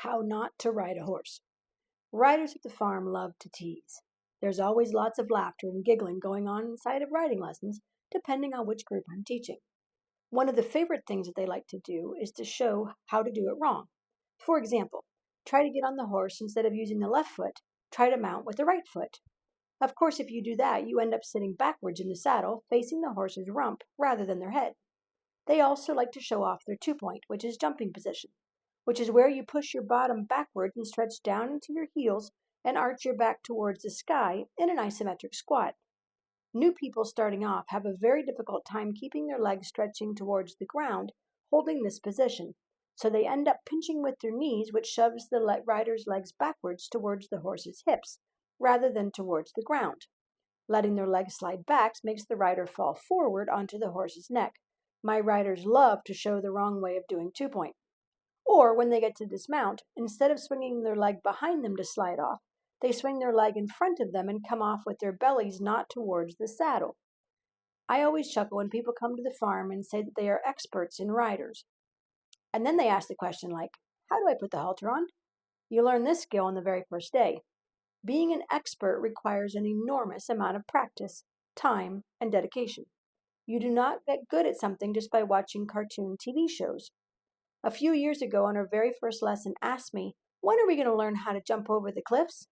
How not to ride a horse. Riders at the farm love to tease. There's always lots of laughter and giggling going on inside of riding lessons, depending on which group I'm teaching. One of the favorite things that they like to do is to show how to do it wrong. For example, try to get on the horse instead of using the left foot, try to mount with the right foot. Of course, if you do that, you end up sitting backwards in the saddle, facing the horse's rump rather than their head. They also like to show off their 2-point, which is jumping position, which is where you push your bottom backwards and stretch down into your heels and arch your back towards the sky in an isometric squat. New people starting off have a very difficult time keeping their legs stretching towards the ground, holding this position, so they end up pinching with their knees, which shoves the rider's legs backwards towards the horse's hips, rather than towards the ground. Letting their legs slide back makes the rider fall forward onto the horse's neck. My riders love to show the wrong way of doing 2-point. Or when they get to dismount, instead of swinging their leg behind them to slide off, they swing their leg in front of them and come off with their bellies not towards the saddle. I always chuckle when people come to the farm and say that they are experts in riders. And then they ask the question like, how do I put the halter on? You learn this skill on the very first day. Being an expert requires an enormous amount of practice, time, and dedication. You do not get good at something just by watching cartoon TV shows. A few years ago on our very first lesson asked me, when are we going to learn how to jump over the cliffs?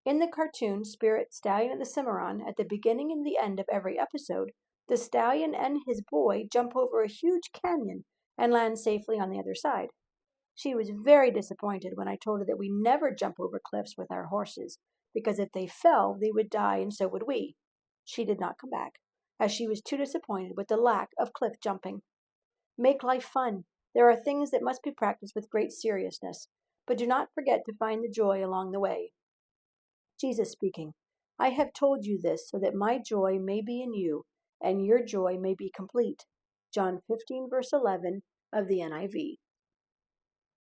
In the cartoon Spirit Stallion of the Cimarron, at the beginning and the end of every episode, the stallion and his boy jump over a huge canyon and land safely on the other side. She was very disappointed when I told her that we never jump over cliffs with our horses, because if they fell, they would die and so would we. She did not come back, as she was too disappointed with the lack of cliff jumping. Make life fun. There are things that must be practiced with great seriousness, but do not forget to find the joy along the way. Jesus speaking, I have told you this so that my joy may be in you, and your joy may be complete. John 15, verse 11 of the NIV.